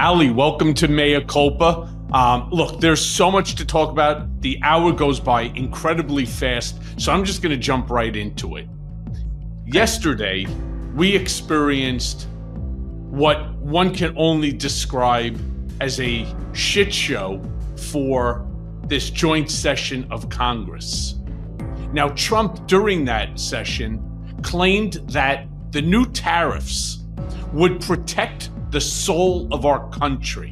Ally, welcome to Mea Culpa. Look, there's so much to talk about. The hour goes by incredibly fast, so I'm just going to jump right into it. Yesterday, we experienced what one can only describe as a shit show for this joint session of Congress. Now, Trump, during that session, claimed that the new tariffs would protect the soul of our country.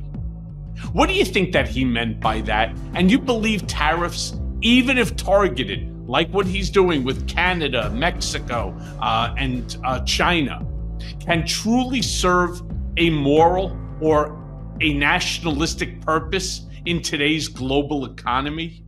What do you think that he meant by that? And you believe tariffs, even if targeted, like what he's doing with Canada, Mexico, and China, can truly serve a moral or a nationalistic purpose in today's global economy?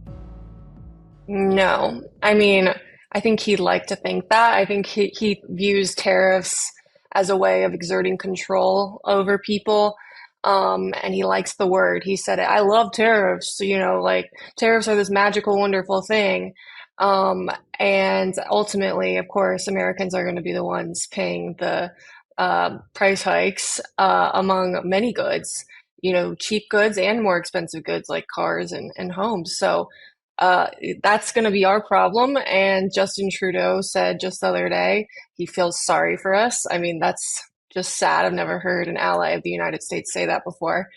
No. I mean, I think he'd like to think that. I think he views tariffs as a way of exerting control over people. And he likes the word. He said it. I love tariffs. Like tariffs are this magical, wonderful thing. And ultimately, of course, Americans are going to be the ones paying the price hikes among many goods, cheap goods and more expensive goods like cars and homes. So that's going to be our problem. And Justin Trudeau said just the other day he feels sorry for us. I mean, that's just sad. I've never heard an ally of the United States say that before.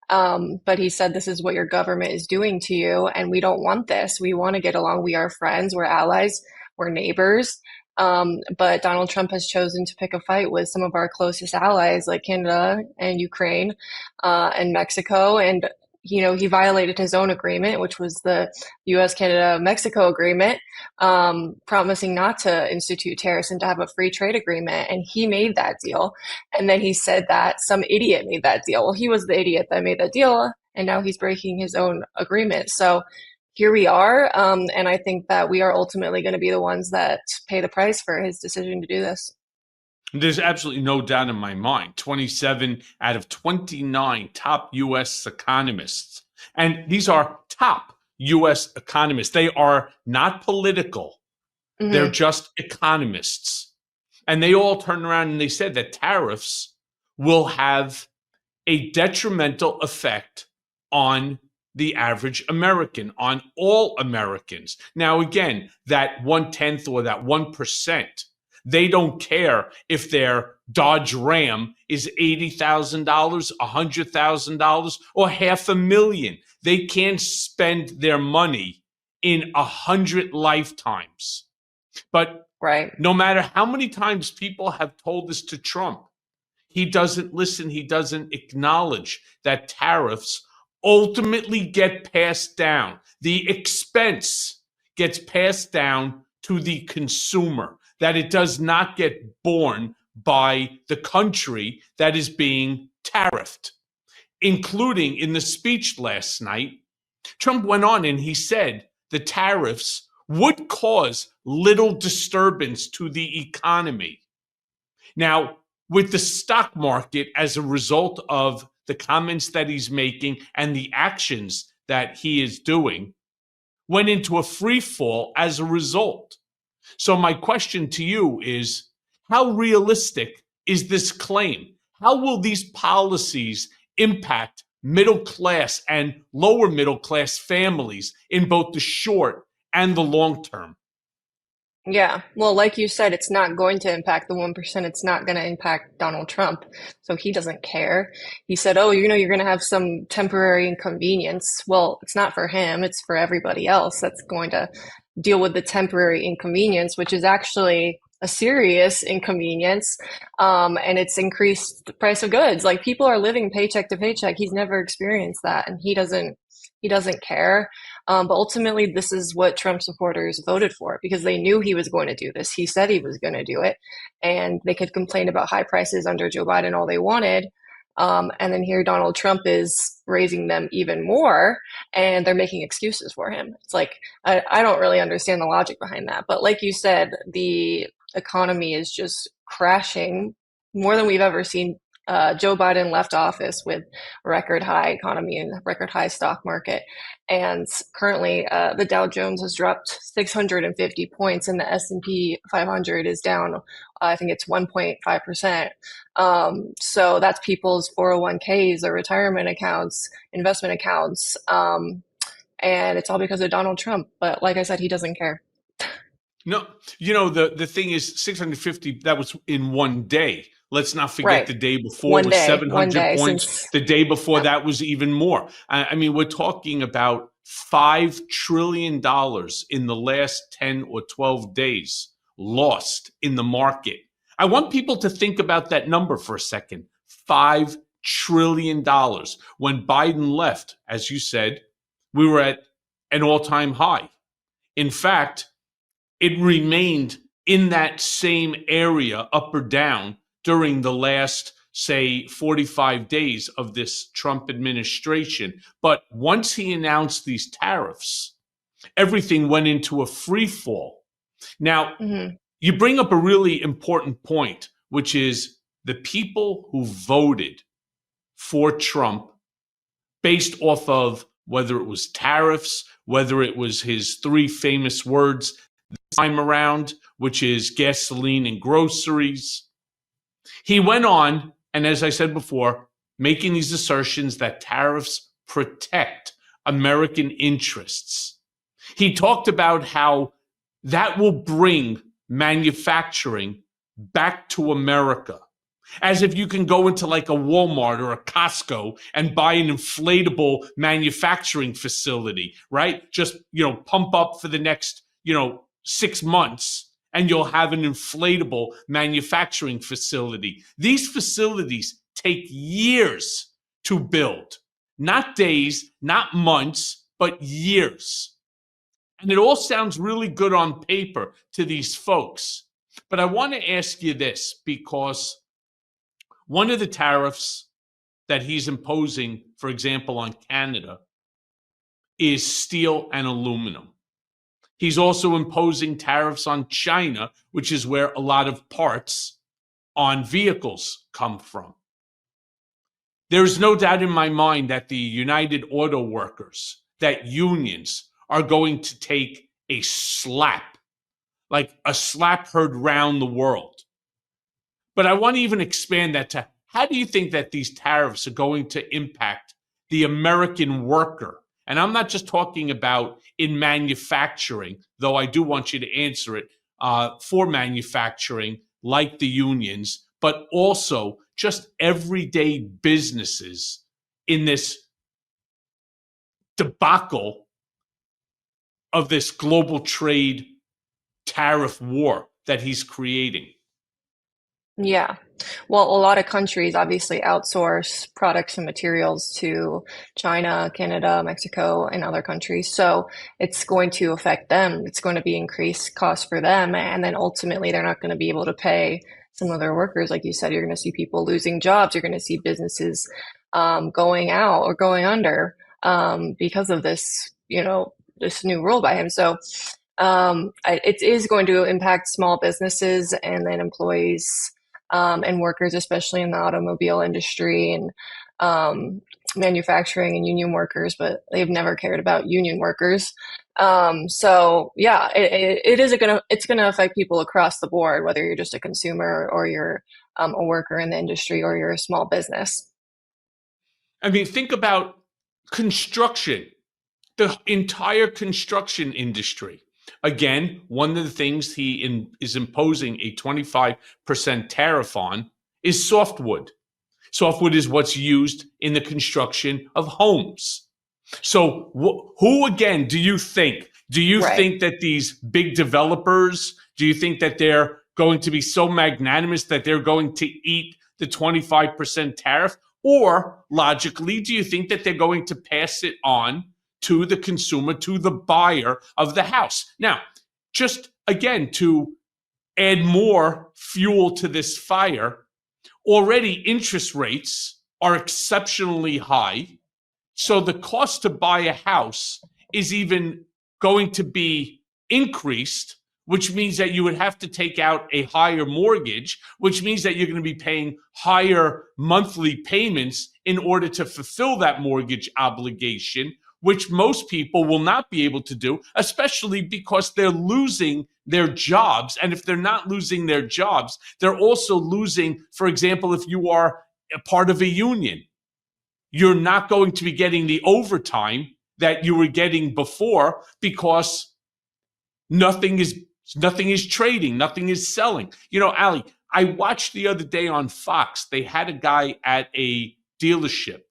But he said, this is what your government is doing to you. And we don't want this. We want to get along. We are friends. We're allies. We're neighbors. But Donald Trump has chosen to pick a fight with some of our closest allies like Canada and Ukraine and Mexico. And he violated his own agreement, which was the U.S., Canada, Mexico agreement, promising not to institute tariffs and to have a free trade agreement. And he made that deal. And then he said that some idiot made that deal. Well, he was the idiot that made that deal. And now he's breaking his own agreement. So here we are. And I think that we are ultimately going to be the ones that pay the price for his decision to do this. There's absolutely no doubt in my mind. 27 out of 29 top U.S. economists. And these are top U.S. economists. They are not political. They're just economists. And they all turned around and they said that tariffs will have a detrimental effect on the average American, on all Americans. Now, again, that 1/10 or that 1%, they don't care if their Dodge Ram is $80,000, $100,000, or $500,000. They can't spend their money in 100 lifetimes. But Right. no matter how many times people have told this to Trump, he doesn't listen. He doesn't acknowledge that tariffs ultimately get passed down. The expense gets passed down to the consumer, that it does not get borne by the country that is being tariffed. Including in the speech last night, Trump went on and he said the tariffs would cause little disturbance to the economy. Now, with the stock market as a result of the comments that he's making and the actions that he is doing, went into a free fall as a result. So my question to you is, how realistic is this claim? How will these policies impact middle class and lower middle class families in both the short and the long term? Yeah. Well, like you said, it's not going to impact the 1%. It's not going to impact Donald Trump. So he doesn't care. He said, oh, you're going to have some temporary inconvenience. Well, it's not for him. It's for everybody else that's going to deal with the temporary inconvenience, which is actually a serious inconvenience. And it's increased the price of goods. Like people are living paycheck to paycheck. He's never experienced that. And he doesn't care. But ultimately, this is what Trump supporters voted for because they knew he was going to do this. He said he was going to do it. And they could complain about high prices under Joe Biden all they wanted. And then here Donald Trump is raising them even more and they're making excuses for him. It's like, I don't really understand the logic behind that. But like you said, the economy is just crashing more than we've ever seen Joe Biden left office with a record high economy and record high stock market. And currently, the Dow Jones has dropped 650 points, and the S&P 500 is down. I think it's 1.5%. So that's people's 401ks, their retirement accounts, investment accounts. And it's all because of Donald Trump. But like I said, he doesn't care. No, the thing is 650, that was in one day. Let's not forget Right. the day before was One 700 day points. since, The day before yep. that was even more. I mean, we're talking about $5 trillion in the last 10 or 12 days lost in the market. I want people to think about that number for a second. $5 trillion. When Biden left, as you said, we were at an all-time high. In fact, it remained in that same area, up or down, during the last, say, 45 days of this Trump administration. But once he announced these tariffs, everything went into a free fall. Now, Mm-hmm. you bring up a really important point, which is the people who voted for Trump based off of whether it was tariffs, whether it was his three famous words this time around, which is gasoline and groceries. He went on, and as I said before, making these assertions that tariffs protect American interests. He talked about how that will bring manufacturing back to America. As if you can go into like a Walmart or a Costco and buy an inflatable manufacturing facility, right? Just, pump up for the next, 6 months and you'll have an inflatable manufacturing facility. These facilities take years to build, not days, not months, but years. And it all sounds really good on paper to these folks. But I want to ask you this, because one of the tariffs that he's imposing, for example, on Canada, is steel and aluminum. He's also imposing tariffs on China, which is where a lot of parts on vehicles come from. There's no doubt in my mind that the United Auto Workers, that unions, are going to take a slap, like a slap heard round the world. But I want to even expand that to, how do you think that these tariffs are going to impact the American worker? And I'm not just talking about in manufacturing, though I do want you to answer it for manufacturing, like the unions, but also just everyday businesses in this debacle of this global trade tariff war that he's creating. Yeah. Well, a lot of countries obviously outsource products and materials to China, Canada, Mexico, and other countries. So it's going to affect them. It's going to be increased costs for them. And then ultimately, they're not going to be able to pay some of their workers. Like you said, you're going to see people losing jobs. You're going to see businesses going out or going under because of this, this new rule by him. So it is going to impact small businesses and then employees and workers, especially in the automobile industry and manufacturing and union workers, but they've never cared about union workers. So yeah, it's gonna affect people across the board, whether you're just a consumer or you're a worker in the industry or you're a small business. I mean, think about construction, the entire construction industry. Again, one of the things he is imposing a 25% tariff on is softwood. Softwood is what's used in the construction of homes. So who again do you think? Do you Right. think that these big developers, do you think that they're going to be so magnanimous that they're going to eat the 25% tariff? Or logically, do you think that they're going to pass it on to the consumer, to the buyer of the house? Now, just again, to add more fuel to this fire, already interest rates are exceptionally high. So the cost to buy a house is even going to be increased which means that you would have to take out a higher mortgage, which means that you're going to be paying higher monthly payments in order to fulfill that mortgage obligation, which most people will not be able to do, especially because they're losing their jobs. And if they're not losing their jobs, they're also losing, for example, if you are a part of a union, you're not going to be getting the overtime that you were getting before because nothing is trading, nothing is selling. You know, Ally, I watched the other day on Fox, they had a guy at a dealership,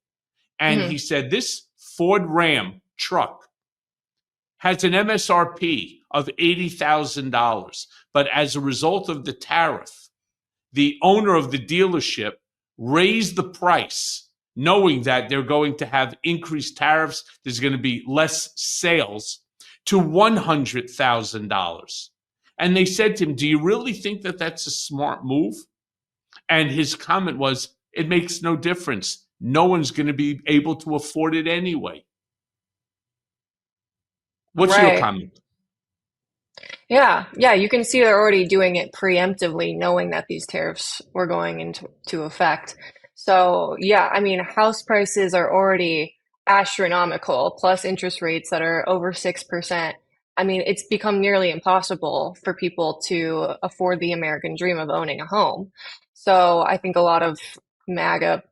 and Hmm. he said this Ford Ram truck has an MSRP of $80,000, but as a result of the tariff, the owner of the dealership raised the price, knowing that they're going to have increased tariffs, there's going to be less sales, to $100,000. And they said to him, "Do you really think that that's a smart move?" And his comment was, "It makes no difference. No one's going to be able to afford it anyway." What's your Right. comment? Yeah, yeah, you can see they're already doing it preemptively, knowing that these tariffs were going into effect. So, yeah, I mean, house prices are already astronomical, plus interest rates that are over 6%. I mean, it's become nearly impossible for people to afford the American dream of owning a home. So, I think a lot of MAGA,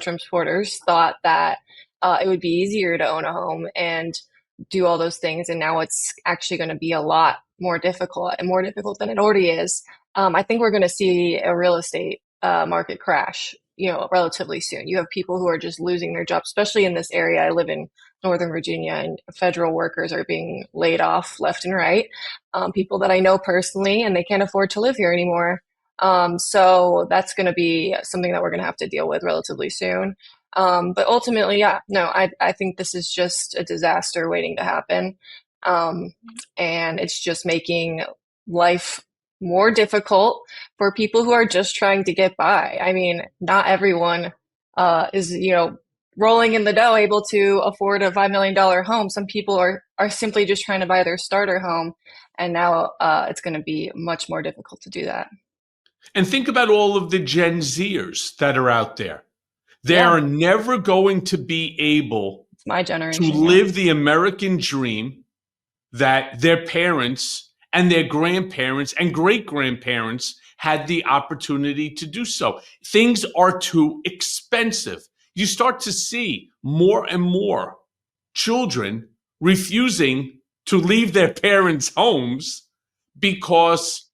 Trump supporters thought that it would be easier to own a home and do all those things, and now it's actually going to be a lot more difficult and more difficult than it already is. I think we're going to see a real estate market crash, relatively soon. You have people who are just losing their jobs, especially in this area. I live in Northern Virginia, and federal workers are being laid off left and right. People that I know personally, and they can't afford to live here anymore. So that's going to be something that we're going to have to deal with relatively soon. But ultimately, yeah, no, I think this is just a disaster waiting to happen. Um, and it's just making life more difficult for people who are just trying to get by. I mean, not everyone is, rolling in the dough able to afford a $5 million home. Some people are simply just trying to buy their starter home, and now it's going to be much more difficult to do that. And think about all of the Gen Zers that are out there. They Yeah, are never going to be able it's my to generation. Yeah. live the American dream that their parents and their grandparents and great grandparents had the opportunity to do so. Things are too expensive. You start to see more and more children refusing to leave their parents' homes because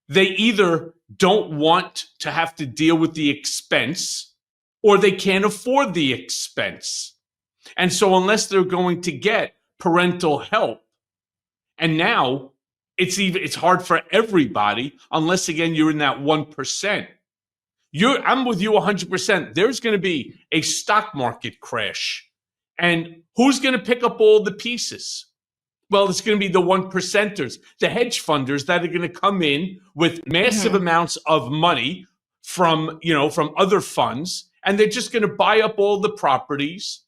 they either don't want to have to deal with the expense or they can't afford the expense. And so, unless they're going to get parental help, and now it's hard for everybody unless again you're in that 1%. I'm with you 100%. There's going to be a stock market crash. And who's going to pick up all the pieces? Well, it's going to be the one percenters, the hedge funders that are going to come in with massive Hmm. amounts of money from other funds, and they're just going to buy up all the properties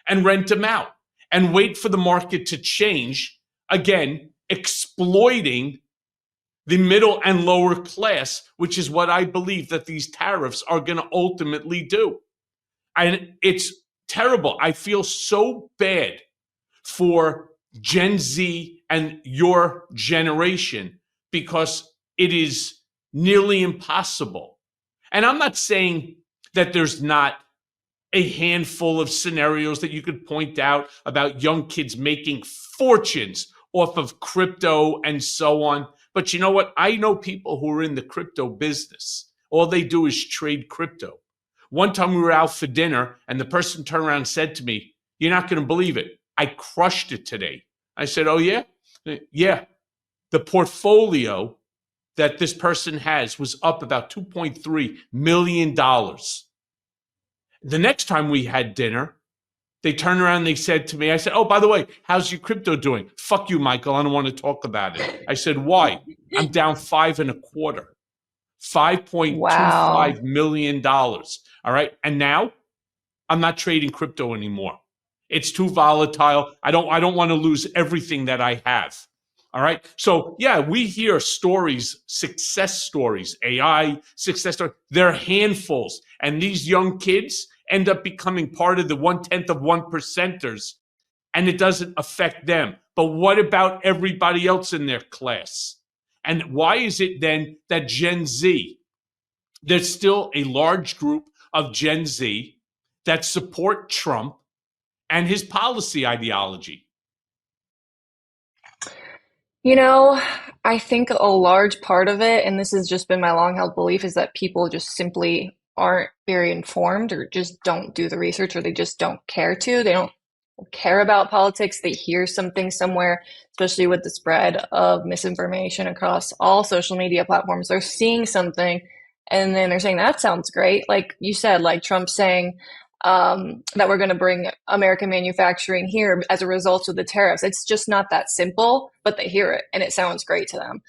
and rent them out and wait for the market to change again, exploiting the middle and lower class, which is what I believe that these tariffs are going to ultimately do. And it's terrible. I feel so bad for Gen Z and your generation because it is nearly impossible. And I'm not saying that there's not a handful of scenarios that you could point out about young kids making fortunes off of crypto and so on. But you know what? I know people who are in the crypto business. All they do is trade crypto. One time we were out for dinner and the person turned around and said to me, "You're not going to believe it. I crushed it today." I said, "Oh, yeah?" "Yeah. The portfolio that this person has was up about $2.3 million. The next time we had dinner, they turned around and they said to me, I said, "Oh, by the way, how's your crypto doing?" "Fuck you, Michael. I don't want to talk about it." I said, "Why?" "I'm down five and a quarter, Wow. $5.25 million. All right. And now I'm not trading crypto anymore. It's too volatile. I don't want to lose everything that I have. All right. So, yeah, we hear stories, success stories, AI success stories. They're handfuls. And these young kids end up becoming part of the 1/10 of 1%ers, and it doesn't affect them. But what about everybody else in their class? And why is it then that Gen Z, there's still a large group of Gen Z that support Trump and his policy ideology? You know, I think a large part of it, and this has just been my long held belief, is that people just simply aren't very informed or just don't do the research or they just don't care to. They don't care about politics. They hear something somewhere, especially with the spread of misinformation across all social media platforms. They're seeing something and then they're saying, that sounds great. Like you said, like Trump saying, that we're going to bring American manufacturing here as a result of the tariffs. It's just not that simple, but they hear it and it sounds great to them.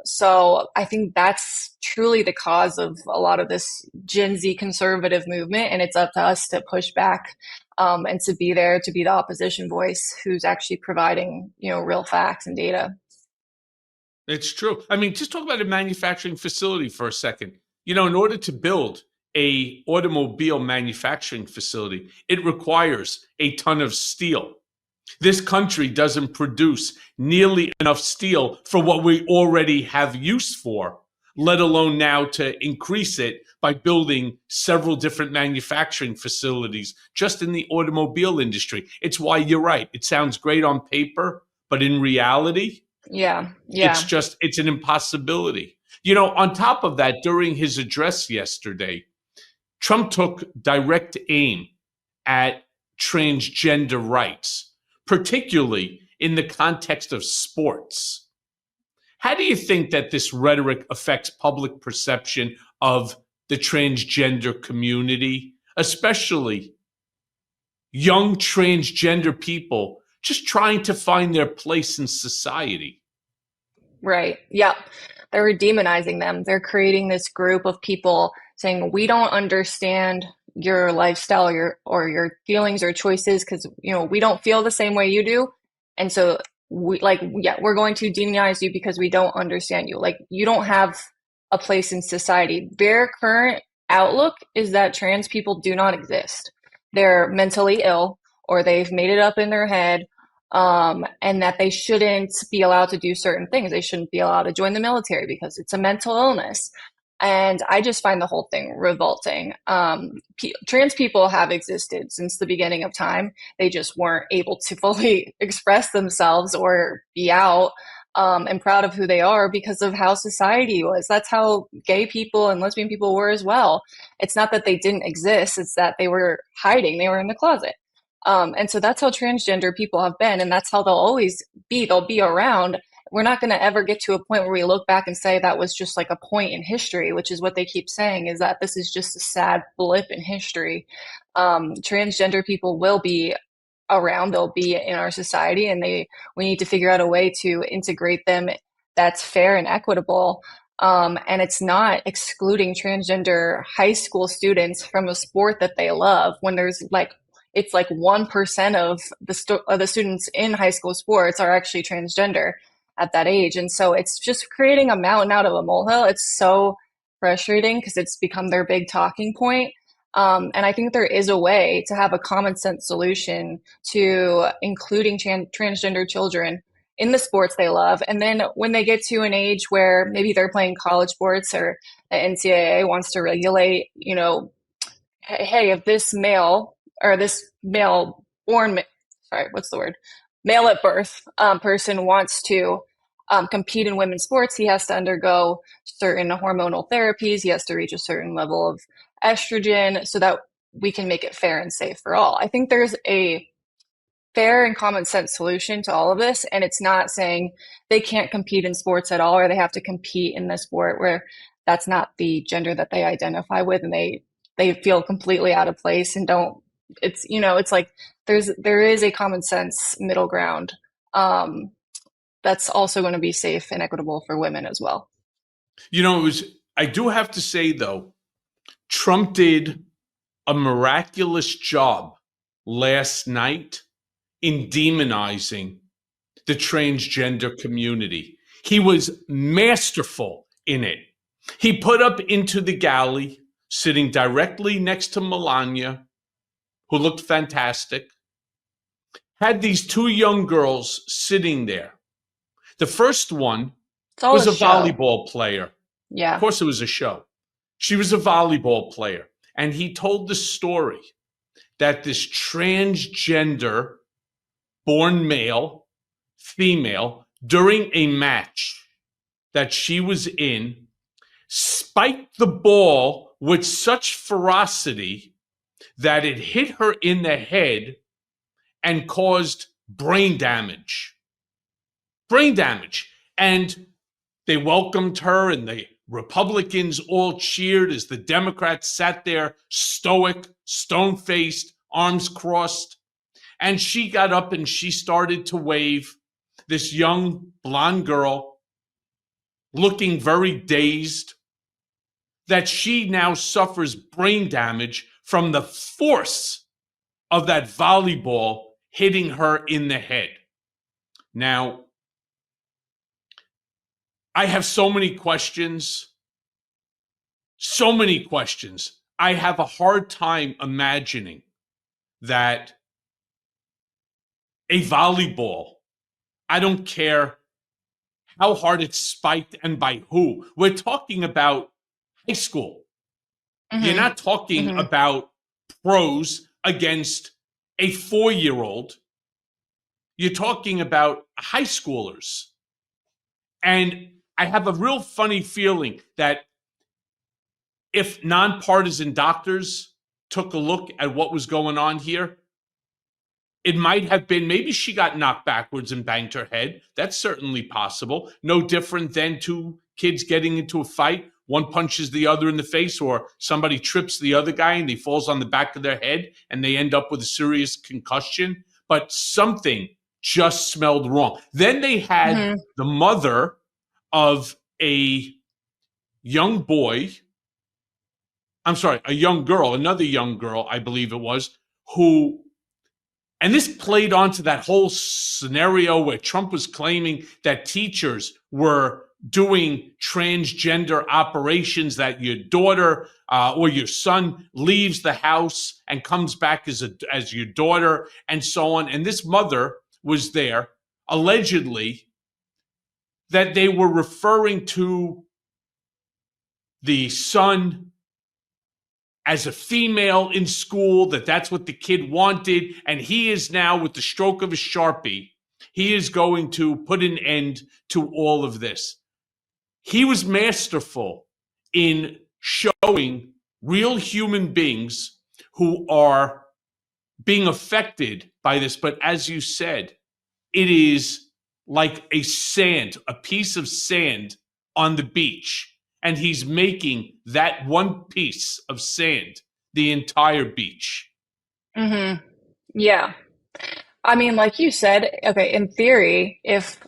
So I think that's truly the cause of a lot of this Gen Z conservative movement. And it's up to us to push back and to be there to be the opposition voice who's actually providing, real facts and data. It's true. I mean, just talk about a manufacturing facility for a second. In order to build a automobile manufacturing facility, it requires a ton of steel. This country doesn't produce nearly enough steel for what we already have use for, let alone now to increase it by building several different manufacturing facilities just in the automobile industry. It's why you're right. It sounds great on paper, but in reality, Yeah, it's yeah. just, it's an impossibility. On top of that, during his address yesterday, Trump took direct aim at transgender rights, particularly in the context of sports. How do you think that this rhetoric affects public perception of the transgender community, especially young transgender people just trying to find their place in society? Right. Yep. They're demonizing them. They're creating this group of people saying, we don't understand your lifestyle, your feelings or choices because we don't feel the same way you do. And so we're going to demonize you because we don't understand you. Like you don't have a place in society. Their current outlook is that trans people do not exist. They're mentally ill or they've made it up in their head, and that they shouldn't be allowed to do certain things. They shouldn't be allowed to join the military because it's a mental illness. And I just find the whole thing revolting. Trans people have existed since the beginning of time. They just weren't able to fully express themselves or be out and proud of who they are because of how society was. That's how gay people and lesbian people were as well. It's not that they didn't exist, it's that they were hiding, they were in the closet. And so that's how transgender people have been, and that's how they'll always be. They'll be around. We're not going to ever get to a point where we look back and say that was just like a point in history, which is what they keep saying, is that this is just a sad blip in history. Transgender people will be around, they'll be in our society, and we need to figure out a way to integrate them that's fair and equitable. And it's not excluding transgender high school students from a sport that they love when there's like it's like 1% of the students in high school sports are actually transgender at that age. And so it's just creating a mountain out of a molehill. It's so frustrating because it's become their big talking point. And I think there is a way to have a common sense solution to including transgender children in the sports they love. And then when they get to an age where maybe they're playing college sports or the NCAA wants to regulate, hey, if this male or this male born, sorry, what's the word? Male at birth person wants to compete in women's sports, he has to undergo certain hormonal therapies. He has to reach a certain level of estrogen so that we can make it fair and safe for all. I think there's a fair and common sense solution to all of this. And it's not saying they can't compete in sports at all or they have to compete in the sport where that's not the gender that they identify with and they feel completely out of place and don't it's like there is a common sense middle ground that's also going to be safe and equitable for women as well. I do have to say though, Trump did a miraculous job last night in demonizing the transgender community. He was masterful in it. He put up into the galley, sitting directly next to Melania, who looked fantastic, had these two young girls sitting there. The first one It's all was a a show. volleyball player. Of Yeah. course, it was a show. She was a volleyball player. And he told the story that this transgender born male, female, during a match that she was in, spiked the ball with such ferocity that it hit her in the head and caused brain damage. Brain damage. And they welcomed her, and the Republicans all cheered as the Democrats sat there stoic, stone-faced, arms crossed. And she got up and she started to wave. This young blonde girl, looking very dazed, that she now suffers brain damage from the force of that volleyball hitting her in the head. Now, I have so many questions. So many questions. I have a hard time imagining that a volleyball, I don't care how hard it's spiked and by who. We're talking about high school. You're not talking about pros against a 4-year-old. You're talking about high schoolers. And I have a real funny feeling that if nonpartisan doctors took a look at what was going on here, it might have been maybe she got knocked backwards and banged her head. That's certainly possible. No different than two kids getting into a fight. One punches the other in the face, or somebody trips the other guy and he falls on the back of their head and they end up with a serious concussion. But something just smelled wrong. Then they had the mother of a young boy, a young girl, another young girl, I believe it was, who, and this played onto that whole scenario where Trump was claiming that teachers were doing transgender operations, that your daughter or your son leaves the house and comes back as your daughter, and so on. And this mother was there, allegedly, that they were referring to the son as a female in school, that's what the kid wanted, and he is now, with the stroke of a Sharpie, he is going to put an end to all of this. He was masterful in showing real human beings who are being affected by this, but as you said, it is like a piece of sand on the beach. And he's making that one piece of sand the entire beach. Yeah. I mean, like you said, okay, in theory, if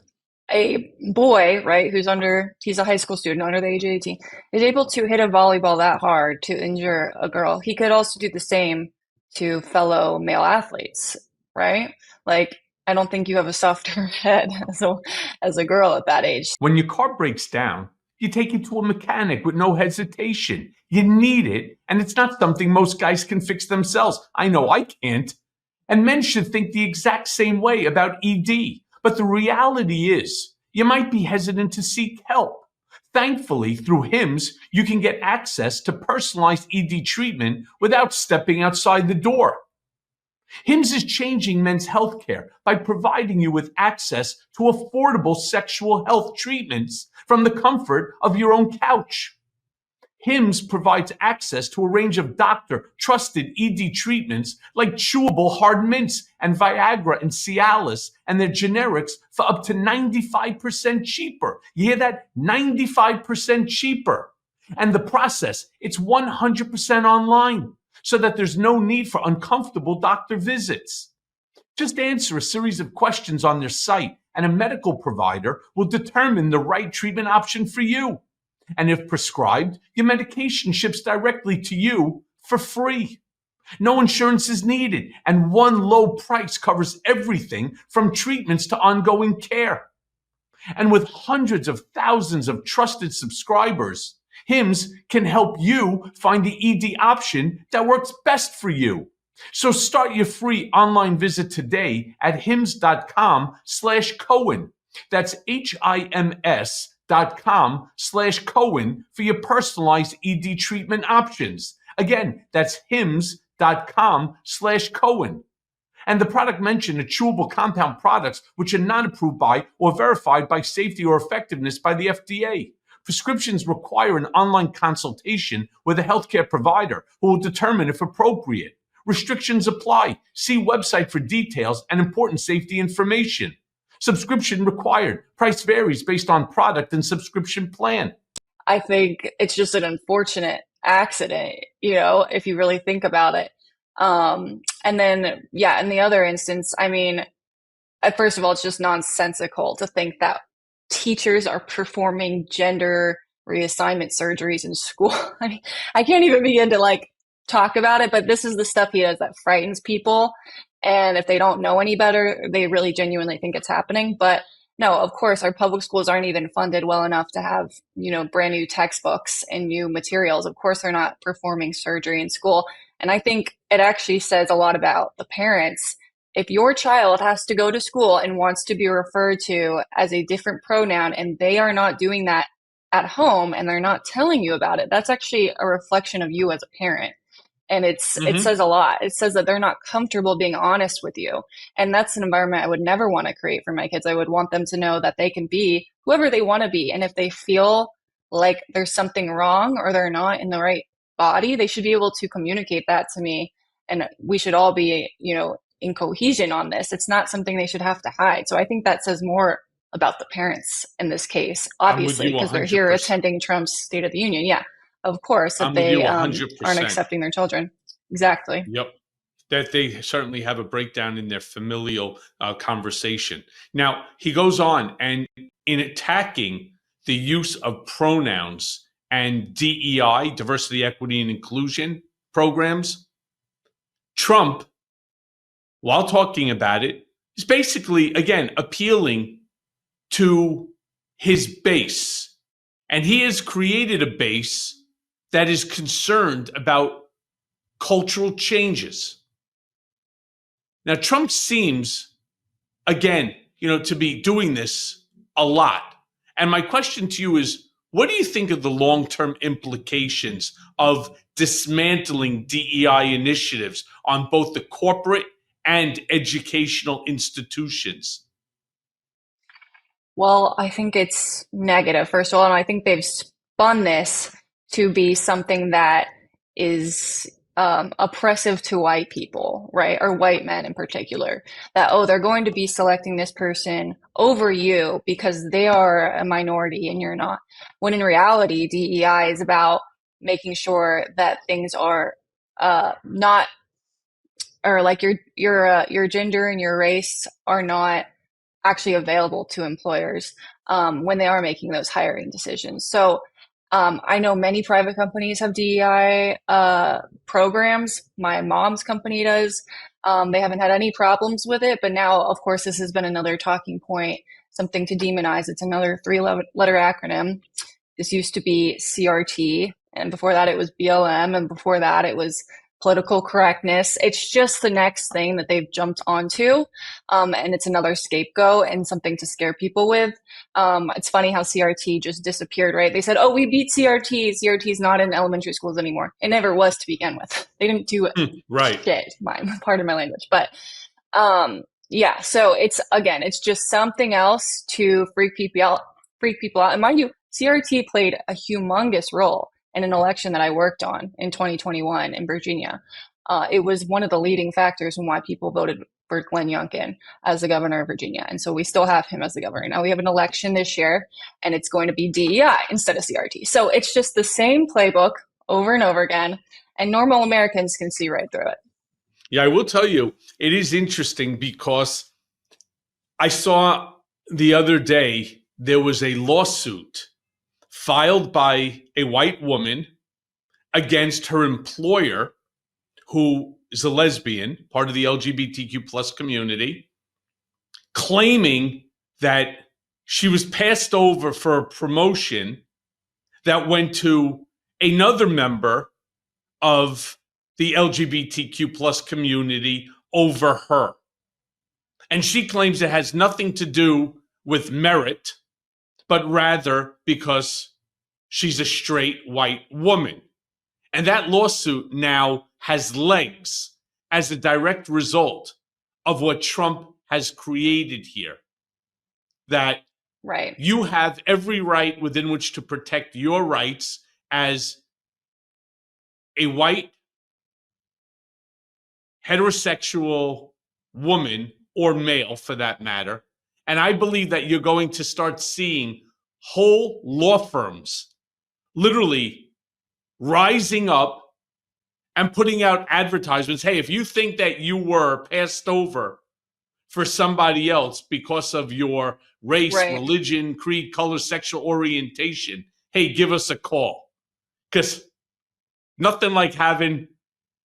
a boy, right, he's a high school student under the age of 18, is able to hit a volleyball that hard to injure a girl, he could also do the same to fellow male athletes, right? Like, I don't think you have a softer head as a girl at that age. When your car breaks down, you take it to a mechanic with no hesitation. You need it, and it's not something most guys can fix themselves. I know I can't. And men should think the exact same way about ED. But the reality is, you might be hesitant to seek help. Thankfully, through HIMSS, you can get access to personalized ED treatment without stepping outside the door. HIMSS is changing men's health care by providing you with access to affordable sexual health treatments from the comfort of your own couch. HIMSS provides access to a range of doctor-trusted ED treatments like chewable hard mints and Viagra and Cialis and their generics for up to 95% cheaper. You hear that? 95% cheaper. And the process, it's 100% online, so that there's no need for uncomfortable doctor visits. Just answer a series of questions on their site, and a medical provider will determine the right treatment option for you. And if prescribed, your medication ships directly to you for free. No insurance is needed, and one low price covers everything from treatments to ongoing care. And with hundreds of thousands of trusted subscribers, HIMS can help you find the ED option that works best for you. So start your free online visit today at hims.com/Cohen. That's HIMS.com/Cohen for your personalized ED treatment options. Again, that's hims.com/Cohen. And the product mentioned are chewable compound products which are not approved by or verified by safety or effectiveness by the FDA. Prescriptions require an online consultation with a healthcare provider who will determine if appropriate. Restrictions apply. See website for details and important safety information. Subscription required. Price varies based on product and subscription plan. I think it's just an unfortunate accident, if you really think about it. And then, yeah, in the other instance, I mean, first of all, it's just nonsensical to think that teachers are performing gender reassignment surgeries in school. I mean, I can't even begin to talk about it, but this is the stuff he does that frightens people. And if they don't know any better, they really genuinely think it's happening. But no, of course, our public schools aren't even funded well enough to have, brand new textbooks and new materials. Of course, they're not performing surgery in school. And I think it actually says a lot about the parents. If your child has to go to school and wants to be referred to as a different pronoun and they are not doing that at home and they're not telling you about it, that's actually a reflection of you as a parent. And it says a lot. It says that they're not comfortable being honest with you. And that's an environment I would never want to create for my kids. I would want them to know that they can be whoever they want to be. And if they feel like there's something wrong or they're not in the right body, they should be able to communicate that to me. And we should all be, in cohesion on this. It's not something they should have to hide. So I think that says more about the parents in this case, obviously, because they're here attending Trump's State of the Union. Yeah. Of course, if they aren't accepting their children. Exactly. Yep. That they certainly have a breakdown in their familial conversation. Now, he goes on, and in attacking the use of pronouns and DEI, diversity, equity, and inclusion programs, Trump, while talking about it, is basically, again, appealing to his base. And he has created a base that is concerned about cultural changes. Now, Trump seems, again, to be doing this a lot. And my question to you is, what do you think of the long-term implications of dismantling DEI initiatives on both the corporate and educational institutions? Well, I think it's negative, first of all, and I think they've spun this to be something that is oppressive to white people, right? Or white men in particular. That, they're going to be selecting this person over you because they are a minority and you're not. When in reality, DEI is about making sure that things are not, or like your gender and your race are not actually available to employers when they are making those hiring decisions. So I know many private companies have DEI programs. My mom's company does. They haven't had any problems with it, but now, of course, this has been another talking point, something to demonize. It's another three-letter acronym. This used to be CRT, and before that it was BLM, and before that it was political correctness. It's just the next thing that they've jumped onto. And it's another scapegoat and something to scare people with. It's funny how CRT just disappeared, right? They said, oh, we beat CRT. CRT is not in elementary schools anymore. It never was to begin with. They didn't do shit, pardon my language. But yeah, so it's just something else to freak people out. And mind you, CRT played a humongous role in an election that I worked on in 2021 in Virginia. It was one of the leading factors in why people voted for Glenn Youngkin as the governor of Virginia. And so we still have him as the governor. Now we have an election this year and it's going to be DEI instead of CRT. So it's just the same playbook over and over again. And normal Americans can see right through it. Yeah, I will tell you, it is interesting because I saw the other day there was a lawsuit filed by a white woman against her employer who is a lesbian, part of the LGBTQ plus community, claiming that she was passed over for a promotion that went to another member of the LGBTQ plus community over her. And she claims it has nothing to do with merit, but rather because she's a straight white woman. And that lawsuit now has legs as a direct result of what Trump has created here. That Right. you have every right within which to protect your rights as a white heterosexual woman or male for that matter. And I believe that you're going to start seeing whole law firms literally rising up and putting out advertisements. Hey, if you think that you were passed over for somebody else because of your race, Right. religion, creed, color, sexual orientation, hey, give us a call. Because nothing like having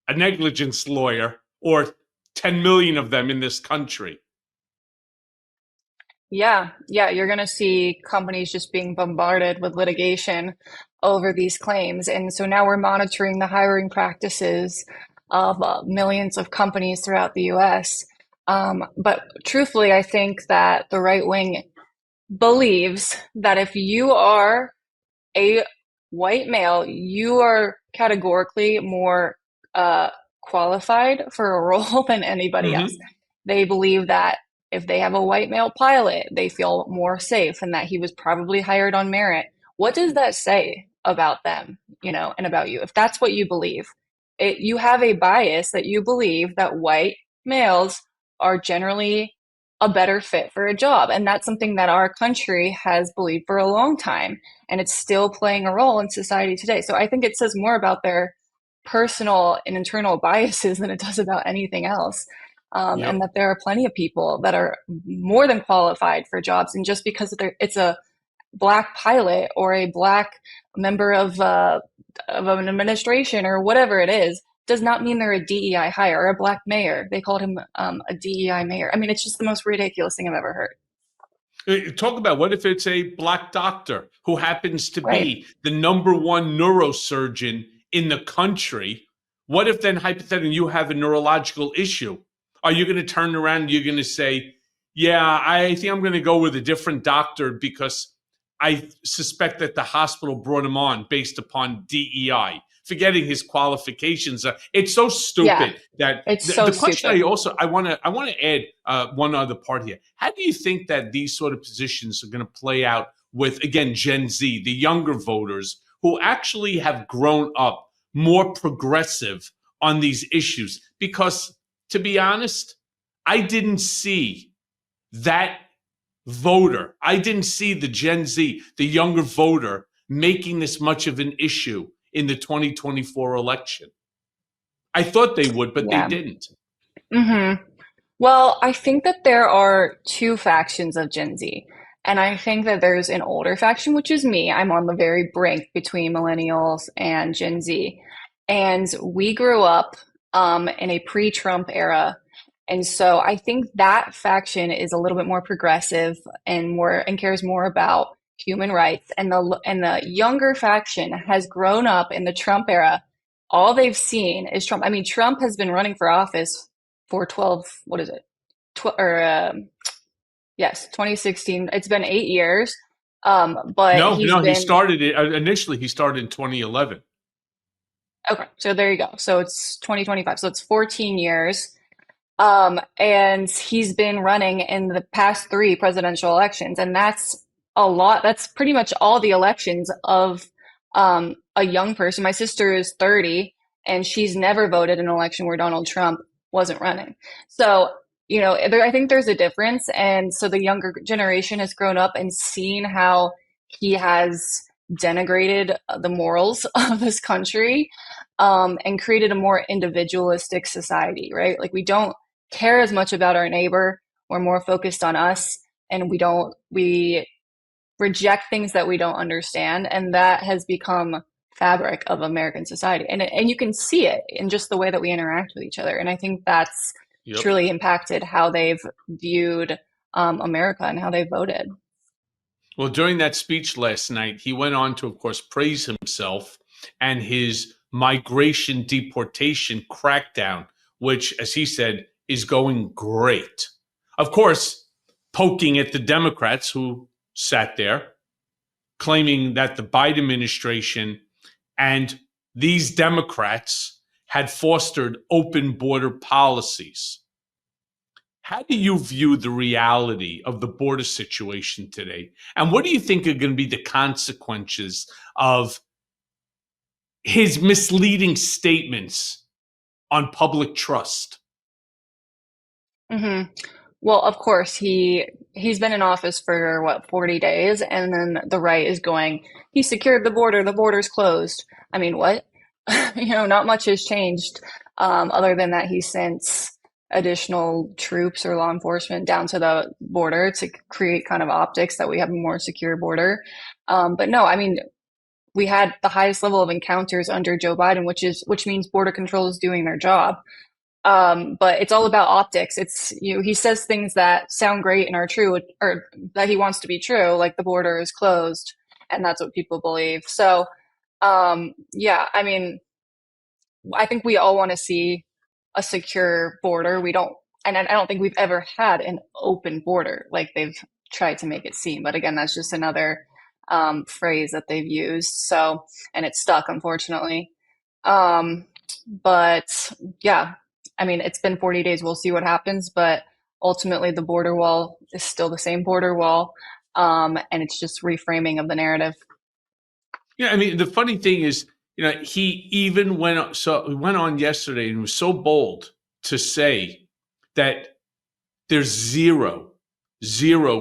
a negligence lawyer or 10 million of them in this country. Yeah, yeah, you're going to see companies just being bombarded with litigation over these claims. And so now we're monitoring the hiring practices of millions of companies throughout the US. But truthfully, I think that the right wing believes that if you are a white male, you are categorically more qualified for a role than anybody else. Mm-hmm. They believe that if they have a white male pilot, they feel more safe and that he was probably hired on merit. What does that say about them, and about you? If that's what you believe, you have a bias that you believe that white males are generally a better fit for a job. And that's something that our country has believed for a long time, and it's still playing a role in society today. So I think it says more about their personal and internal biases than it does about anything else. And Yep. that there are plenty of people that are more than qualified for jobs. And just because it's a black pilot or a black member of an administration or whatever it is, does not mean they're a DEI hire or a black mayor. They called him a DEI mayor. I mean, it's just the most ridiculous thing I've ever heard. Talk about what if it's a black doctor who happens to Right. be the number one neurosurgeon in the country? What if then hypothetically you have a neurological issue? Are you going to turn around and you're going to say, yeah, I think I'm going to go with a different doctor because I suspect that the hospital brought him on based upon DEI, forgetting his qualifications. It's so Yeah, stupid that it's the, so the question stupid. I want to add one other part here. How do you think that these sort of positions are going to play out with, again, Gen Z, the younger voters who actually have grown up more progressive on these issues? Because to be honest, I didn't see that voter. I didn't see the Gen Z, the younger voter, making this much of an issue in the 2024 election. I thought they would, but they Yeah. didn't. Hmm. Well, I think that there are two factions of Gen Z. And I think that there's an older faction, which is me. I'm on the very brink between millennials and Gen Z. And we grew up in a pre-Trump era. And so I think that faction is a little bit more progressive and cares more about human rights. And the younger faction has grown up in the Trump era. All they've seen is Trump. I mean, Trump has been running for office for 12, what is it? Or yes, 2016. It's been 8 years. But No, he's no, he been started it initially. He started in 2011. okay. So there you go. So it's 2025. So it's 14 years. And he's been running in the past three presidential elections, and that's a lot. That's pretty much all the elections of a young person. My sister is 30, and she's never voted in an election where Donald Trump wasn't running. So, I think there's a difference. And so the younger generation has grown up and seen how he has denigrated the morals of this country, and created a more individualistic society, right? Like we don't care as much about our neighbor. We're more focused on us, and we reject things that we don't understand. And that has become fabric of American society. And you can see it in just the way that we interact with each other. And I think that's Yep. truly impacted how they've viewed America and how they voted. Well, during that speech last night, he went on to, of course, praise himself and his migration deportation crackdown, which, as he said, is going great. Of course, poking at the Democrats who sat there, claiming that the Biden administration and these Democrats had fostered open border policies. How do you view the reality of the border situation today? And what do you think are going to be the consequences of his misleading statements on public trust? Hmm. Well, of course, he's been in office for what, 40 days, and then the right is going, he secured the border's closed. I mean, what? Not much has changed, other than that he sent additional troops or law enforcement down to the border to create kind of optics that we have a more secure border. But no, I mean, we had the highest level of encounters under Joe Biden, which means border control is doing their job. But it's all about optics. He says things that sound great and are true, or that he wants to be true, like the border is closed, and that's what people believe. So, yeah, I mean, I think we all want to see a secure border. We don't, and I don't think we've ever had an open border like they've tried to make it seem. But again, that's just another phrase that they've used. So, and it's stuck, unfortunately. Um, but yeah, I mean, it's been 40 days. We'll see what happens. But ultimately, the border wall is still the same border wall. And it's just reframing of the narrative. Yeah, I mean, the funny thing is, he even he went on yesterday and was so bold to say that there's zero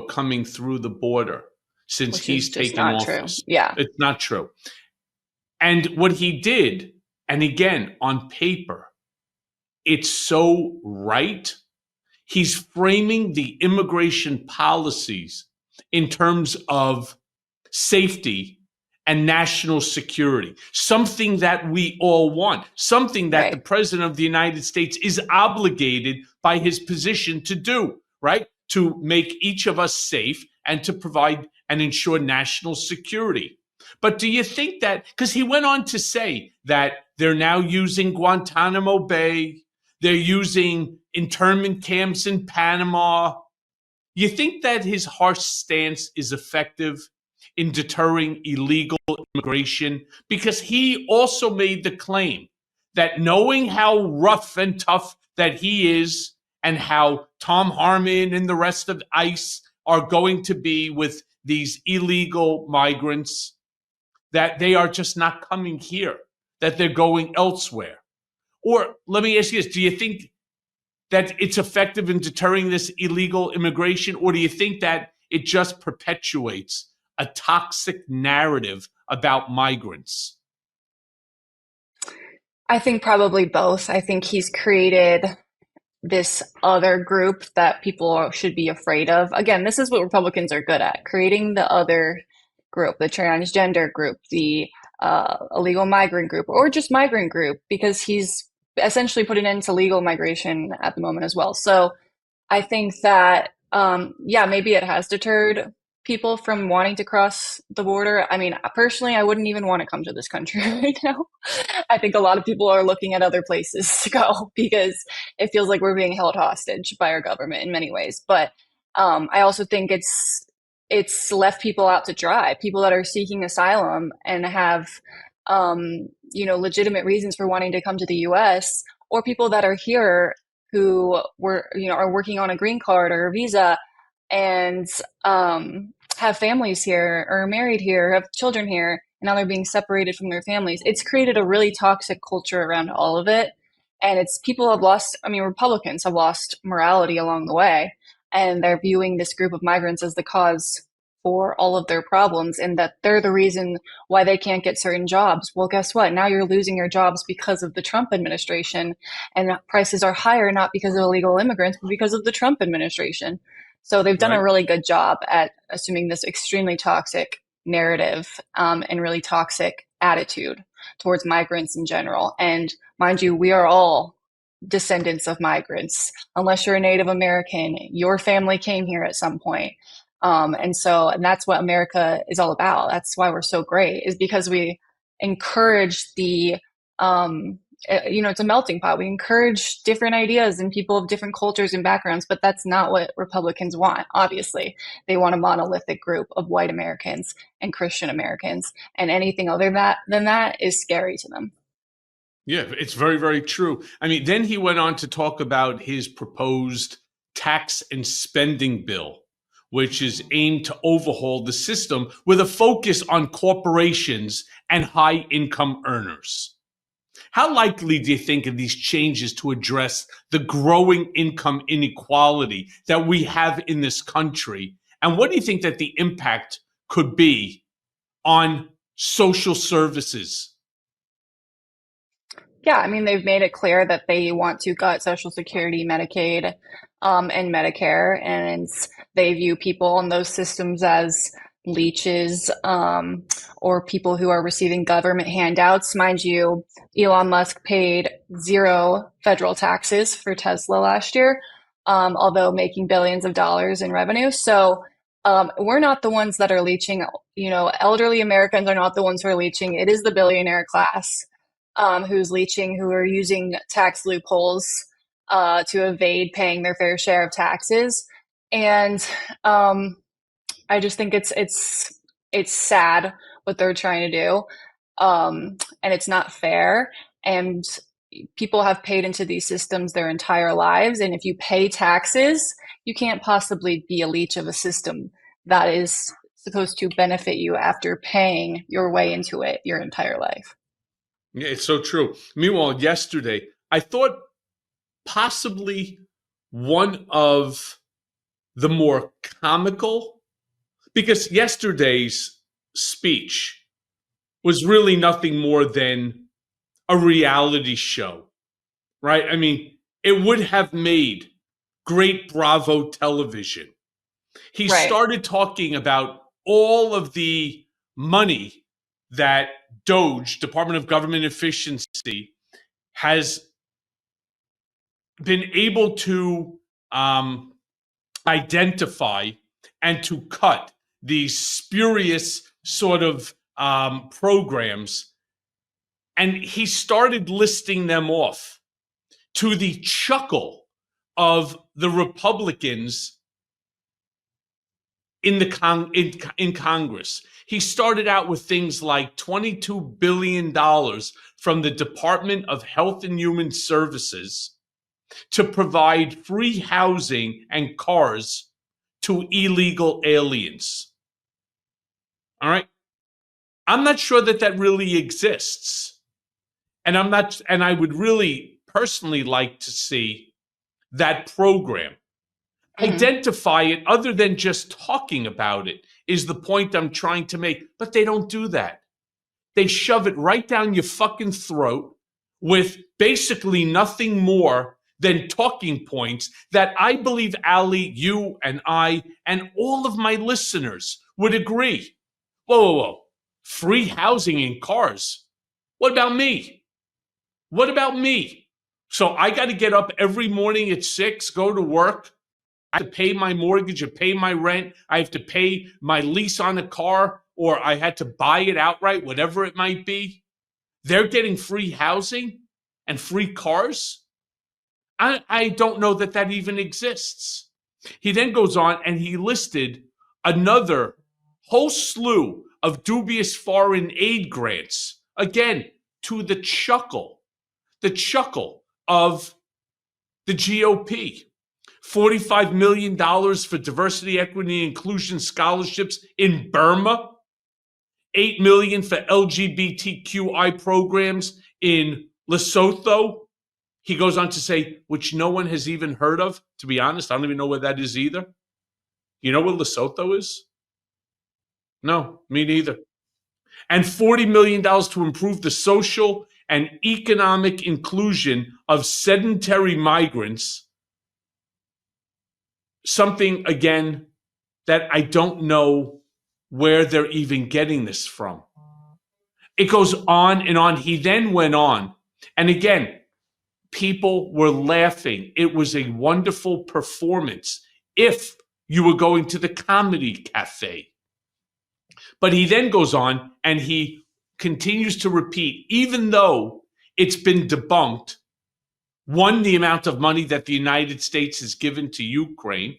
coming through the border since Which is he's just taken not true. office. Yeah, It's not true. And what he did, and again, on paper, it's so right. He's framing the immigration policies in terms of safety and national security, something that we all want, something that the right. president of the United States is obligated by his position to do, right? To make each of us safe and to provide and ensure national security. But do you think that, because he went on to say that they're now using Guantanamo Bay, they're using internment camps in Panama. You think that his harsh stance is effective in deterring illegal immigration? Because he also made the claim that knowing how rough and tough that he is and how Tom Harmon and the rest of ICE are going to be with these illegal migrants, that they are just not coming here, that they're going elsewhere. Or let me ask you this, do you think that it's effective in deterring this illegal immigration, or do you think that it just perpetuates a toxic narrative about migrants? I think probably both. I think he's created this other group that people should be afraid of. Again, this is what Republicans are good at, creating the other group, the transgender group, the illegal migrant group, or just migrant group, because he's essentially put an end to legal migration at the moment as well. So I think that, yeah, maybe it has deterred people from wanting to cross the border. I mean, personally, I wouldn't even want to come to this country right now. I think a lot of people are looking at other places to go because it feels like we're being held hostage by our government in many ways. But I also think it's left people out to dry. People that are seeking asylum and have legitimate reasons for wanting to come to the U.S. or people that are here who are working on a green card or a visa and have families here or are married here, have children here, and now they're being separated from their families. It's created a really toxic culture around all of it. And it's people have lost, I mean, Republicans have lost morality along the way. And they're viewing this group of migrants as the cause for all of their problems and that they're the reason why they can't get certain jobs. Well, guess what? Now you're losing your jobs because of the Trump administration, and prices are higher not because of illegal immigrants, but because of the Trump administration. So they've done a Right. really good job at assuming this extremely toxic narrative and really toxic attitude towards migrants in general. And mind you, we are all descendants of migrants. Unless you're a Native American, your family came here at some point. And that's what America is all about. That's why we're so great, is because we encourage it's a melting pot. We encourage different ideas and people of different cultures and backgrounds, but that's not what Republicans want. Obviously, they want a monolithic group of white Americans and Christian Americans, and anything other than that is scary to them. Yeah, it's very, very true. I mean, then he went on to talk about his proposed tax and spending bill, which is aimed to overhaul the system with a focus on corporations and high income earners. How likely do you think of these changes to address the growing income inequality that we have in this country? And what do you think that the impact could be on social services? Yeah, I mean, they've made it clear that they want to gut Social Security, Medicaid, and Medicare, and they view people in those systems as leeches, or people who are receiving government handouts. Mind you, Elon Musk paid zero federal taxes for Tesla last year, although making billions of dollars in revenue. So we're not the ones that are leeching. Elderly Americans are not the ones who are leeching. It is the billionaire class who's leeching, who are using tax loopholes to evade paying their fair share of taxes. And I just think it's sad what they're trying to do, and it's not fair. And people have paid into these systems their entire lives, and if you pay taxes, you can't possibly be a leech of a system that is supposed to benefit you after paying your way into it your entire life. Yeah, it's so true. Meanwhile, yesterday, I thought possibly one of the more comical, because yesterday's speech was really nothing more than a reality show, right? I mean, it would have made great Bravo television. He Right. started talking about all of the money that DOGE, Department of Government Efficiency, has been able to identify and to cut these spurious sort of programs. And he started listing them off to the chuckle of the Republicans in Congress. He started out with things like $22 billion from the Department of Health and Human Services to provide free housing and cars to illegal aliens. All right. I'm not sure that that really exists. And I would really personally like to see that program. Mm-hmm. Identify it other than just talking about it is the point I'm trying to make. But they don't do that. They shove it right down your fucking throat with basically nothing more than talking points that I believe Ally, you and I, and all of my listeners would agree. Whoa, whoa, whoa. Free housing and cars. What about me? What about me? So I got to get up every morning at 6, go to work. I have to pay my mortgage or pay my rent. I have to pay my lease on a car, or I had to buy it outright, whatever it might be. They're getting free housing and free cars. I don't know that that even exists. He then goes on and he listed another whole slew of dubious foreign aid grants, again, to the chuckle of the GOP. $45 million for diversity, equity, and inclusion scholarships in Burma. $8 million for LGBTQI programs in Lesotho. He goes on to say, which no one has even heard of. To be honest, I don't even know where that is either. You know what Lesotho is? No, me neither. And $40 million to improve the social and economic inclusion of sedentary migrants. Something, again, that I don't know where they're even getting this from. It goes on and on. He then went on. And again, people were laughing. It was a wonderful performance if you were going to the comedy cafe. But he then goes on and he continues to repeat, even though it's been debunked, one, the amount of money that the United States has given to Ukraine.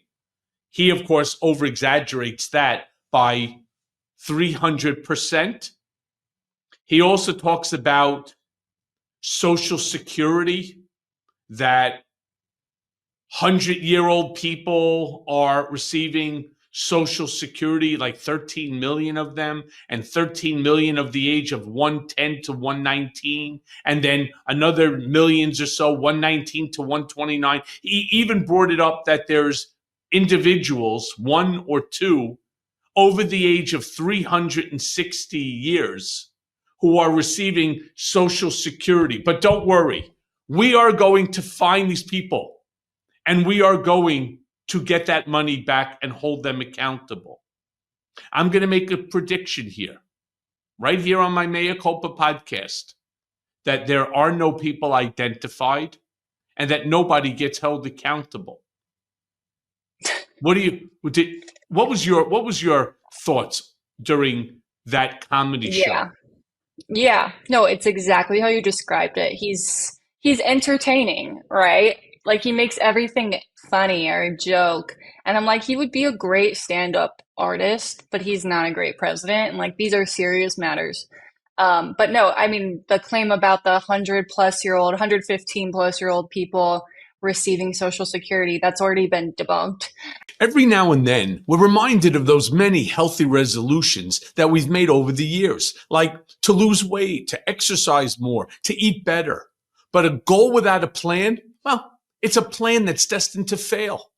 He, of course, over exaggerates that by 300%. He also talks about Social Security, that 100-year-old people are receiving Social Security, like 13 million of them, and 13 million of the age of 110 to 119, and then another millions or so, 119 to 129. He even brought it up that there's individuals, one or two, over the age of 360 years who are receiving Social Security. But don't worry, we are going to find these people and we are going to get that money back and hold them accountable. I'm going to make a prediction here, right here on my Mea Culpa podcast, that there are no people identified and that nobody gets held accountable. What was your thoughts during that comedy show? Yeah, no, it's exactly how you described it. He's entertaining, right? Like he makes everything funny or a joke. And I'm like, he would be a great stand-up artist, but he's not a great president. And like these are serious matters. But no, I mean the claim about the 100-plus-year-old, 115-plus-year-old people receiving Social Security, that's already been debunked. Every now and then, we're reminded of those many healthy resolutions that we've made over the years, like to lose weight, to exercise more, to eat better. But a goal without a plan, well, it's a plan that's destined to fail.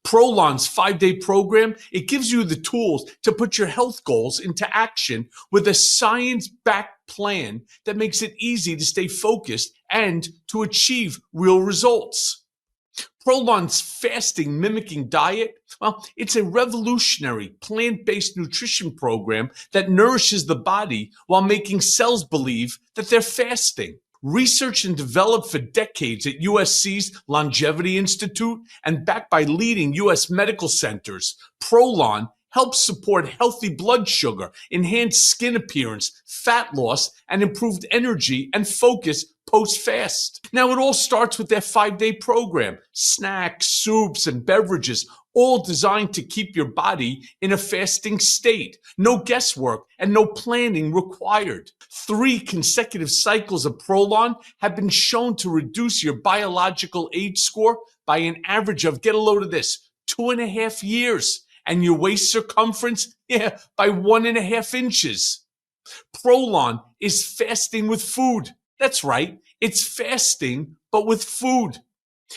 Prolon's 5-day program, it gives you the tools to put your health goals into action with a science-backed plan that makes it easy to stay focused and to achieve real results. Prolon's fasting mimicking diet, well, it's a revolutionary plant-based nutrition program that nourishes the body while making cells believe that they're fasting. Researched and developed for decades at USC's Longevity Institute and backed by leading US medical centers, Prolon helps support healthy blood sugar, enhanced skin appearance, fat loss, and improved energy and focus post-fast. Now, it all starts with their 5-day program. Snacks, soups, and beverages, all designed to keep your body in a fasting state. No guesswork and no planning required. 3 consecutive cycles of Prolon have been shown to reduce your biological age score by an average of, get a load of this, 2.5 years. And your waist circumference, by 1.5 inches. Prolon is fasting with food. That's right. It's fasting, but with food.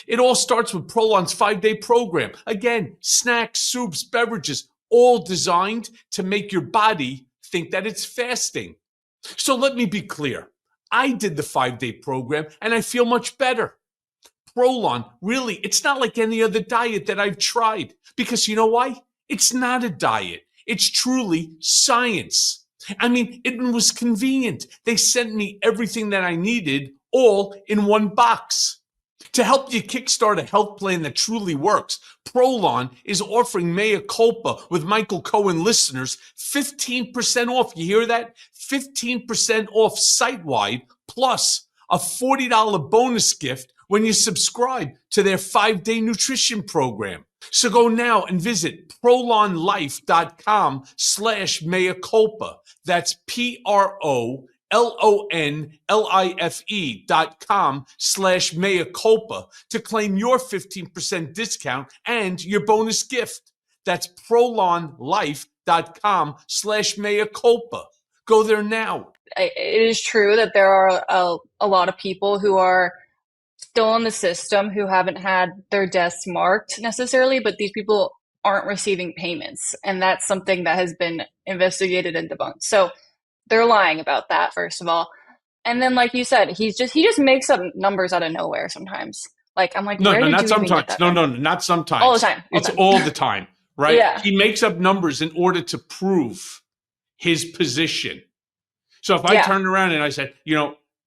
It all starts with Prolon's 5-day program. Again, snacks, soups, beverages, all designed to make your body think that it's fasting. So let me be clear. I did the 5-day program and I feel much better. Prolon, really, it's not like any other diet that I've tried. Because you know why? It's not a diet. It's truly science. I mean, it was convenient. They sent me everything that I needed all in one box. To help you kickstart a health plan that truly works, Prolon is offering Mea Culpa with Michael Cohen listeners 15% off. You hear that? 15% off site-wide, plus a $40 bonus gift when you subscribe to their 5-day nutrition program. So go now and visit prolonlife.com/mea culpa. That's PROLONLIFE.com/mea culpa to claim your 15% discount and your bonus gift. That's prolonlife.com/mea culpa. Go there now. It is true that there are a lot of people who are still in the system who haven't had their deaths marked necessarily, but these people aren't receiving payments. And that's something that has been investigated and debunked. So they're lying about that, first of all. And then, like you said, he just makes up numbers out of nowhere sometimes. Like, I'm like, where did not you sometimes. even get that No, from? no, not sometimes. All the time. It's all the time, right? Yeah. He makes up numbers in order to prove his position. So if I Yeah. turned around and I said,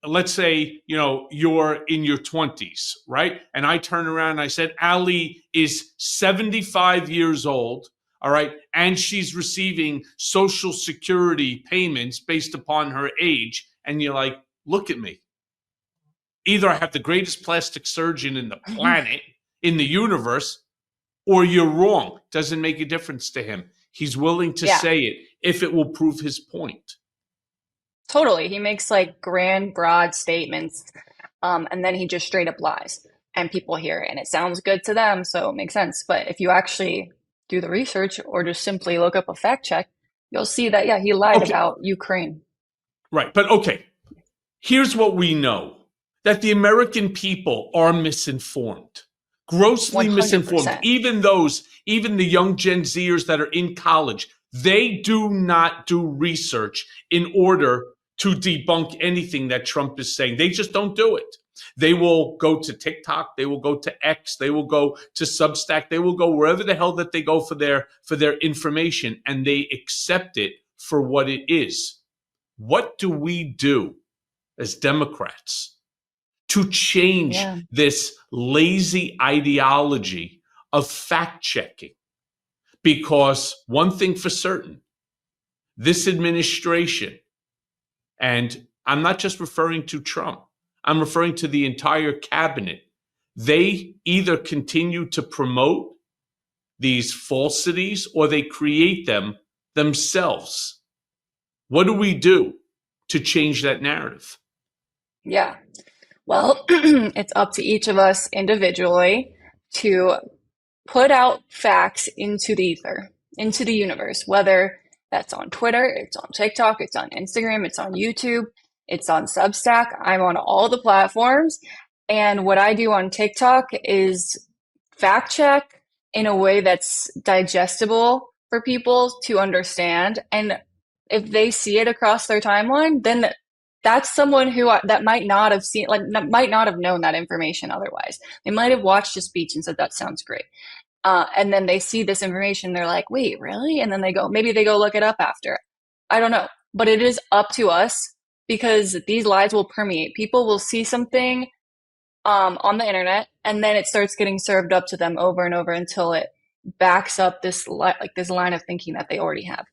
let's say, you're in your 20s, right? And I turn around and I said, Ally is 75 years old, all right, and she's receiving Social Security payments based upon her age. And you're like, look at me. Either I have the greatest plastic surgeon in the planet, in the universe, or you're wrong. Doesn't make a difference to him. He's willing to Yeah. say it if it will prove his point. Totally. He makes like grand, broad statements, and then he just straight up lies, and people hear it, and it sounds good to them, so it makes sense. But if you actually do the research or just simply look up a fact check, you'll see that, yeah, he lied Okay, about Ukraine. right. But okay, here's what we know, that the American people are misinformed, grossly misinformed. 100%. Even the young Gen Zers that are in college, they do not do research in order to debunk anything that Trump is saying. They just don't do it. They will go to TikTok, they will go to X, they will go to Substack, they will go wherever the hell that they go for their information, and they accept it for what it is. What do we do as Democrats to change Yeah. this lazy ideology of fact checking? Because one thing for certain, this administration, and I'm not just referring to Trump, I'm referring to the entire cabinet, they either continue to promote these falsities or they create them themselves. What do we do to change that narrative? Yeah. Well, it's up to each of us individually to put out facts into the ether, into the universe, whether that's on Twitter, it's on TikTok, it's on Instagram, it's on YouTube, it's on Substack. I'm on all the platforms. And what I do on TikTok is fact check in a way that's digestible for people to understand. And if they see it across their timeline, then that's someone who that might not have seen, like, might not have known that information otherwise. They might have watched a speech and said, that sounds great. And then they see this information, they're like, wait, really? And then maybe they go look it up after. I don't know. But it is up to us because these lies will permeate. People will see something on the internet, and then it starts getting served up to them over and over until it backs up this line of thinking that they already have.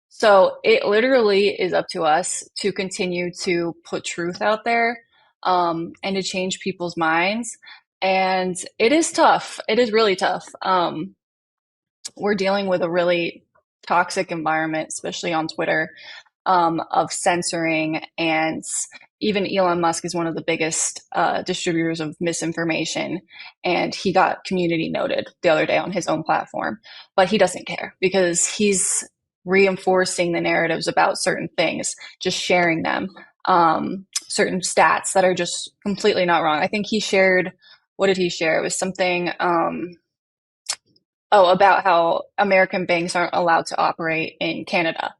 So it literally is up to us to continue to put truth out there, and to change people's minds. And it is tough. It is really tough. We're dealing with a really toxic environment, especially on Twitter, of censoring. And even Elon Musk is one of the biggest distributors of misinformation. And he got community noted the other day on his own platform. But he doesn't care because he's reinforcing the narratives about certain things, just sharing them, certain stats that are just completely not wrong. I think he shared, what did he share? It was something, about how American banks aren't allowed to operate in Canada.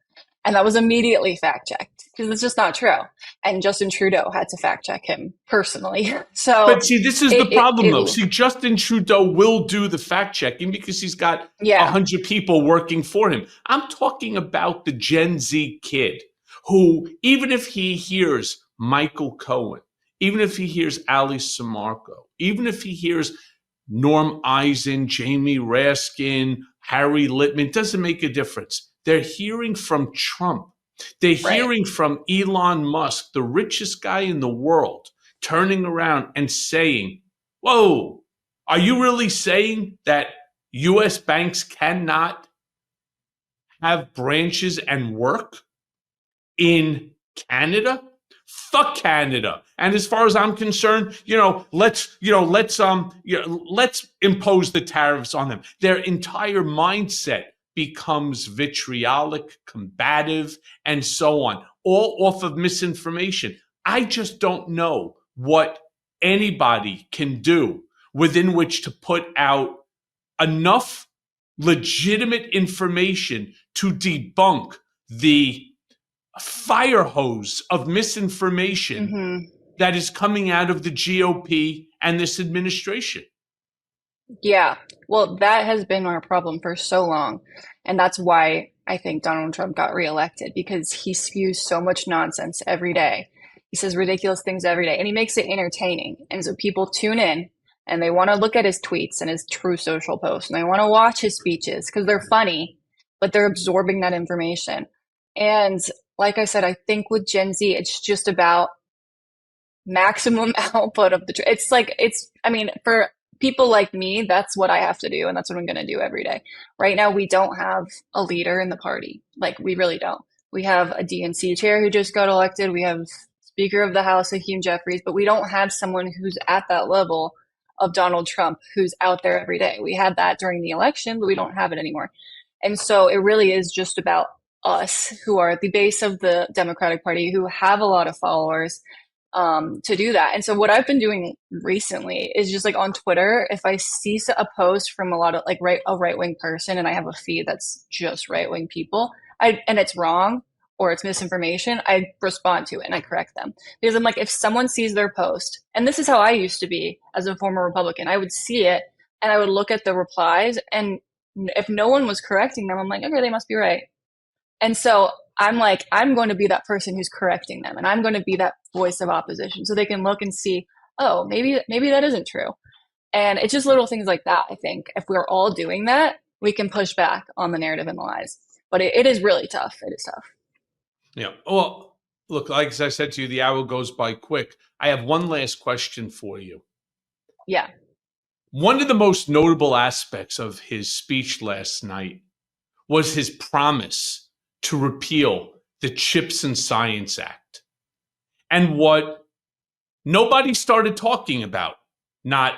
And that was immediately fact checked because it's just not true. And Justin Trudeau had to fact check him personally. So But see, this is the problem, though. See, Justin Trudeau will do the fact checking because he's got yeah, 100 people working for him. I'm talking about the Gen Z kid who, even if he hears Michael Cohen, even if he hears Ally Sammarco, even if he hears Norm Eisen, Jamie Raskin, Harry Litman, doesn't make a difference. They're hearing from Trump. They're right. hearing from Elon Musk, the richest guy in the world, turning around and saying, whoa, are you really saying that US banks cannot have branches and work in Canada? Fuck Canada. And as far as I'm concerned, let's impose the tariffs on them. Their entire mindset becomes vitriolic, combative, and so on, all off of misinformation. I just don't know what anybody can do within which to put out enough legitimate information to debunk the fire hose of misinformation Hmm. that is coming out of the GOP and this administration. Yeah. Well, that has been our problem for so long. And that's why I think Donald Trump got reelected because he spews so much nonsense every day. He says ridiculous things every day and he makes it entertaining. And so people tune in and they want to look at his tweets and his true social posts and they want to watch his speeches because they're funny, but they're absorbing that information. And like I said, I think with Gen Z, it's just about maximum output of the it's like I mean, for people like me, that's what I have to do and that's what I'm going to do every day. Right now we don't have a leader in the party. Like we really don't. We have a DNC chair who just got elected. We have Speaker of the House, Hakeem Jeffries, but we don't have someone who's at that level of Donald Trump who's out there every day. We had that during the election, but we don't have it anymore. And so it really is just about us who are at the base of the Democratic Party, who have a lot of followers, to do that. And so what I've been doing recently is just like on Twitter, if I see a post from a lot of like a right wing person, and I have a feed that's just right wing people, and it's wrong or it's misinformation, I respond to it and I correct them because I'm like, if someone sees their post, and this is how I used to be as a former Republican, I would see it and I would look at the replies, and if no one was correcting them, I'm like, okay, they must be right. And so I'm like, I'm going to be that person who's correcting them and I'm going to be that voice of opposition so they can look and see, oh, maybe that isn't true. And it's just little things like that. I think if we're all doing that, we can push back on the narrative and the lies. But it is really tough. It is tough. Yeah. Well, look, like as I said to you, the hour goes by quick. I have one last question for you. Yeah. One of the most notable aspects of his speech last night was his promise to repeal the Chips and Science Act. And what nobody started talking about, not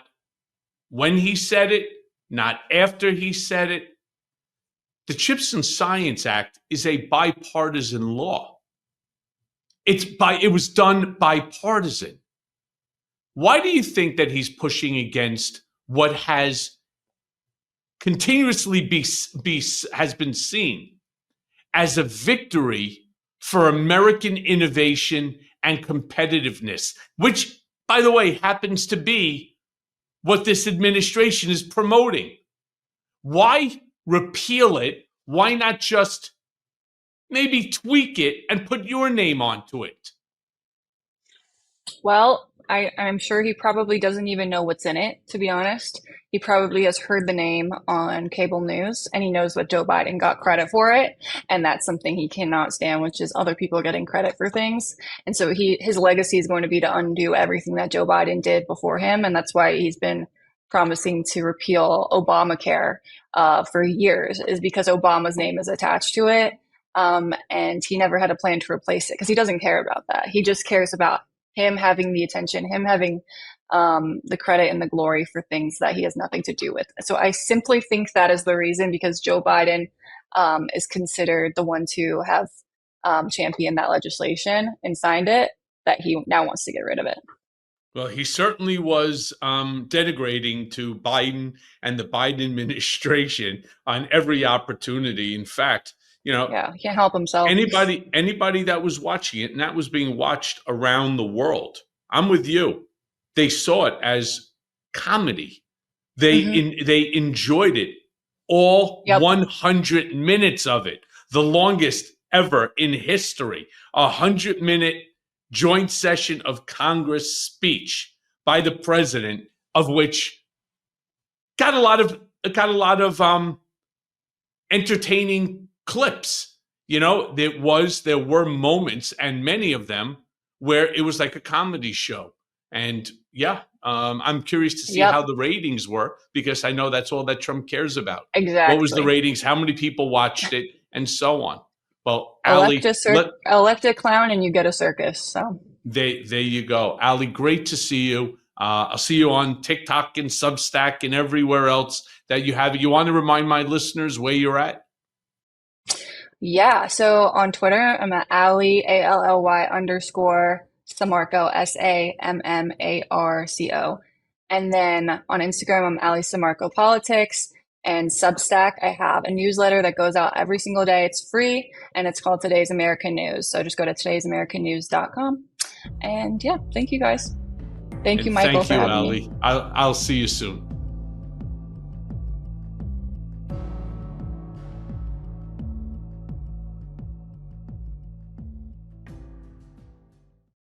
when he said it, not after he said it, the Chips and Science Act is a bipartisan law. It was done bipartisan. Why do you think that he's pushing against what has continuously has been seen as a victory for American innovation and competitiveness, which, by the way, happens to be what this administration is promoting? Why repeal it? Why not just maybe tweak it and put your name onto it? Well, I'm sure he probably doesn't even know what's in it, to be honest. He probably has heard the name on cable news and he knows what Joe Biden got credit for it. And that's something he cannot stand, which is other people getting credit for things. And so his legacy is going to be to undo everything that Joe Biden did before him. And that's why he's been promising to repeal Obamacare for years, is because Obama's name is attached to it. And he never had a plan to replace it because he doesn't care about that. He just cares about him having the attention, him having the credit and the glory for things that he has nothing to do with. So I simply think that is the reason, because Joe Biden is considered the one to have championed that legislation and signed it, that he now wants to get rid of it. Well, he certainly was denigrating to Biden and the Biden administration on every opportunity. In fact, yeah, he can't help himself. Anybody that was watching it, and that was being watched around the world, I'm with you. They saw it as comedy. They enjoyed it, all 100 minutes of it, the longest ever in history, 100-minute joint session of Congress speech by the president, of which got a lot of entertaining clips. There were moments, and many of them, where it was like a comedy show. And I'm curious to see how the ratings were, because I know that's all that Trump cares about. Exactly. What was the ratings? How many people watched it, and so on. Well, elect a clown and you get a circus. So there you go, Ally. Great to see you. I'll see you on TikTok and Substack and everywhere else that you have. You want to remind my listeners where you're at? Yeah. So on Twitter, I'm at Ally, ALLY _Sammarco, SAMMARCO. And then on Instagram, I'm Ally Sammarco Politics. And Substack, I have a newsletter that goes out every single day. It's free and it's called Today's American News. So just go to today'samericannews.com. And thank you guys. Thank you, Michael, for having me. Thank you, Ally. I'll see you soon.